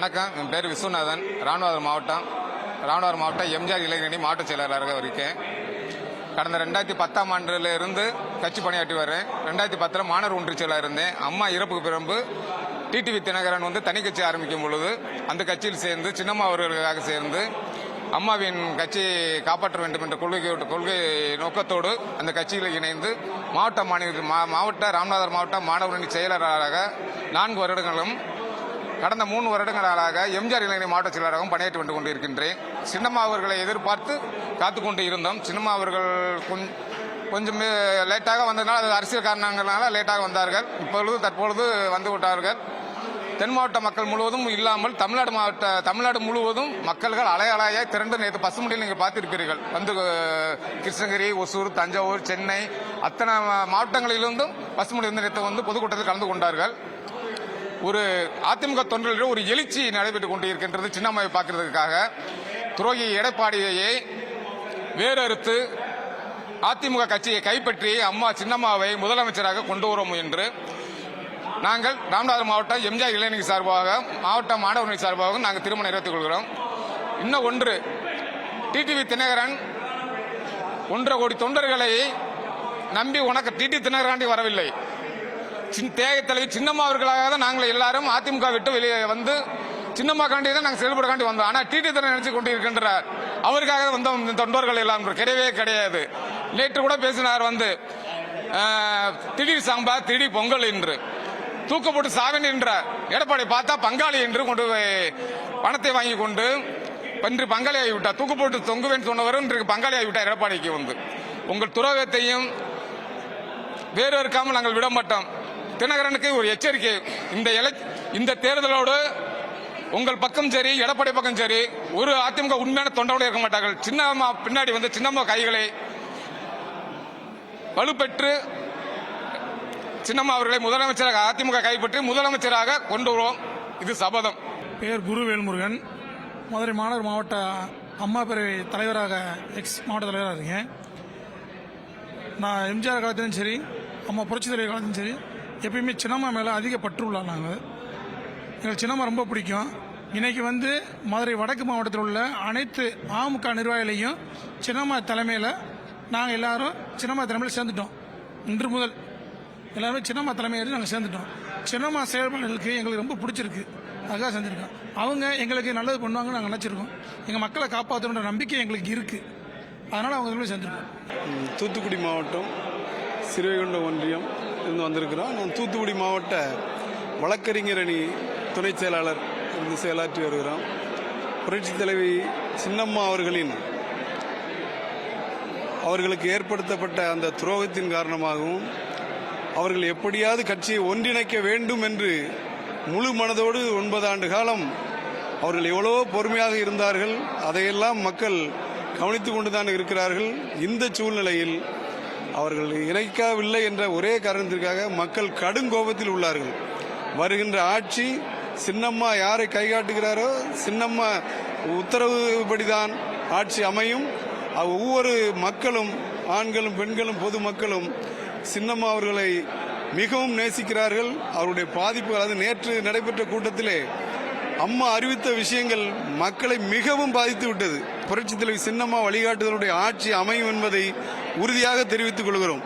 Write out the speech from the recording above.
வணக்கம். என் பேர் விஸ்வநாதன். ராமநாதபுரம் மாவட்டம் எம்ஜிஆர் இளைஞரணி மாவட்ட செயலாளராக இருக்கேன். கடந்த 2010ஆம் ஆண்டிலிருந்து கட்சி பணியாற்றி வரேன். 2010 மாணவர் ஒன்றிய செயலாளர் இருந்தேன். அம்மா இறப்புக்கு பிறகு டிடிவி தினகரன் தனி கட்சி ஆரம்பிக்கும் பொழுது அந்த கட்சியில் சேர்ந்து சின்னம்மா அவர்களுக்காக சேர்ந்து அம்மாவின் கட்சியை காப்பாற்ற வேண்டும் என்ற கொள்கை நோக்கத்தோடு அந்த கட்சியில் இணைந்து ராமநாதபுரம் மாவட்ட மாணவர் ஒன்றிய செயலாளராக 4 வருடங்களும் கடந்த 3 வருடங்களாக எம்ஜிஆர் இளைஞரணி மாவட்ட செயலராகவும் பணியாற்றி வந்து கொண்டிருக்கின்றேன். சின்னம்மா அவர்களை எதிர்பார்த்து காத்துக்கொண்டு இருந்தோம். சின்னம்மா அவர்கள் கொஞ்சம் லேட்டாக வந்ததுனால அது அரசியல் காரணங்களால லேட்டாக வந்தார்கள். தற்பொழுது வந்து விட்டார்கள். தென் மாவட்ட மக்கள் முழுவதும் இல்லாமல் தமிழ்நாடு முழுவதும் மக்கள்கள் அலையாய் திரண்டு நேற்று பசுமடியில் நீங்கள் பார்த்திருப்பீர்கள். கிருஷ்ணகிரி, ஒசூர், தஞ்சாவூர், சென்னை அத்தனை மாவட்டங்களிலிருந்தும் பசுமடி நேற்று பொதுக்கூட்டத்தில் கலந்து கொண்டார்கள். ஒரு அதிமுக தொண்டர்களிடம் ஒரு எழுச்சி நடைபெற்றுக் கொண்டிருக்கின்றது. சின்னம்மாவை பார்க்கறதுக்காக துரோகி எடப்பாடியை வேறறுத்து அதிமுக கட்சியை கைப்பற்றி அம்மா சின்னம்மாவை முதலமைச்சராக கொண்டு வரோம் என்று நாங்கள் ராமநாதபுரம் மாவட்டம் எம்ஜிஆர் இளைஞரணி சார்பாக மாவட்ட மாணவர் சார்பாக நாங்கள் திருமணம் நிறைவேற்றிக் கொள்கிறோம். இன்னும் ஒன்று, டிடிவி தினகரன் 1.5 கோடி தொண்டர்களை நம்பி உனக்கு டிடி தினகரன் வரவில்லை. தலைவி சின்னம்மா அவர்களாக தான் நாங்கள் எல்லாரும் அதிமுக விட்டு வெளியே வந்து சின்னம்மா காண்டி தான் நாங்கள் செயல்பட காண்டி வந்தோம். ஆனால் டிடி தினம் நினைச்சு கொண்டிருக்கின்றார். அவருக்காக வந்த தொண்டர்கள் எல்லாம் கிடையாது. நேற்று கூட பேசினார் திடீர் சாம்பார் திடீர் பொங்கல் என்று தூக்கப்பட்டு சாவன் என்றார். எடப்பாடி பார்த்தா பங்காளி என்று கொண்டு பணத்தை வாங்கி கொண்டு இன்று பங்காளி ஆகிவிட்டார். தூக்கப்பட்டு தொங்குவேன் சொன்னவரும் இன்றைக்கு பங்காளி ஆகிவிட்டார். எடப்பாடிக்கு உங்கள் துரோகத்தையும் வேறு இருக்காமல் நாங்கள் விட மாட்டோம். தினகரனுக்கு ஒரு எச்சரிக்கை, இந்த தேர்தலோடு உங்கள் பக்கம் சரி, எடப்பாடி பக்கம் சரி, ஒரு அதிமுக உண்மையான தொண்டோடு இருக்க மாட்டார்கள். சின்னம்மா பின்னாடி சின்னம்மா கைகளை வலுப்பெற்று சின்னம்மா அவர்களை முதலமைச்சராக அதிமுக கைப்பற்றி முதலமைச்சராக கொண்டு வருவோம். இது சபதம். பெயர் குரு வேல்முருகன். மதுரை மாநகர் மாவட்ட அம்மா பேரவை தலைவராக மாவட்ட தலைவராக இருக்கேன். நான் எம்ஜிஆர் காலத்திலும் சரி, அம்மா புரட்சி தலைவர் காலத்திலும் சரி, எப்பயுமே சின்னம்மா மேலே அதிக பற்று உள்ளோம். எங்களுக்கு சின்னம்மா ரொம்ப பிடிக்கும். இன்னைக்கு மதுரை வடக்கு மாவட்டத்தில் உள்ள அனைத்து அமமுக நிர்வாகிகளையும் சின்னம்மா தலைமையில் நாங்கள் எல்லாரும் சின்னம்மா தலைமையில் சேர்ந்துட்டோம். இன்று முதல் எல்லாருமே சின்னம்மா தலைமையில் நாங்கள் சேர்ந்துட்டோம். சின்னம்மா செயல்பாடுகளுக்கு எங்களுக்கு ரொம்ப பிடிச்சிருக்கு. அதுக்காக செஞ்சுருக்கோம். அவங்க எங்களுக்கு நல்லது பண்ணுவாங்கன்னு நாங்கள் நினச்சிருக்கோம். எங்கள் மக்களை காப்பாற்றணுன்ற நம்பிக்கை எங்களுக்கு இருக்குது. அதனால் அவங்க தலைமையில் சேர்ந்துருக்கோம். தூத்துக்குடி மாவட்டம் சிறுவைகுண்டம் ஒன்றியம் இருந்து வந்திருக்கிறோம். நான் தூத்துக்குடி மாவட்ட வழக்கறிஞர் அணி துணை செயலாளர் இருந்து செயலாற்றி வருகிறோம். புரட்சி தலைவி சின்னம்மா அவர்களுக்கு ஏற்படுத்தப்பட்ட அந்த துரோகத்தின் காரணமாகவும் அவர்கள் எப்படியாவது கட்சியை ஒன்றிணைக்க வேண்டும் என்று முழு மனதோடு 9 ஆண்டு காலம் அவர்கள் எவ்வளவோ பொறுமையாக இருந்தார்கள். அதையெல்லாம் மக்கள் கவனித்துக் கொண்டுதான் இருக்கிறார்கள். இந்த சூழ்நிலையில் அவர்கள் இணைக்கவில்லை என்ற ஒரே காரணத்திற்காக மக்கள் கடும் கோபத்தில் உள்ளார்கள். வருகின்ற ஆட்சி சின்னம்மா யாரை கைகாட்டுகிறாரோ சின்னம்மா உத்தரவுபடிதான் ஆட்சி அமையும். ஒவ்வொரு மக்களும், ஆண்களும் பெண்களும் பொதுமக்களும் சின்னம்மா அவர்களை மிகவும் நேசிக்கிறார்கள். அவருடைய பாதிப்புகள், அது நேற்று நடைபெற்ற கூட்டத்திலே அம்மா அறிவித்த விஷயங்கள் மக்களை மிகவும் பாதித்து விட்டது. புரட்சித் தலைவி சின்னம்மா வழிகாட்டுதலுடைய ஆட்சி அமையும் என்பதை உறுதியாக தெரிவித்துக் கொள்கிறோம்.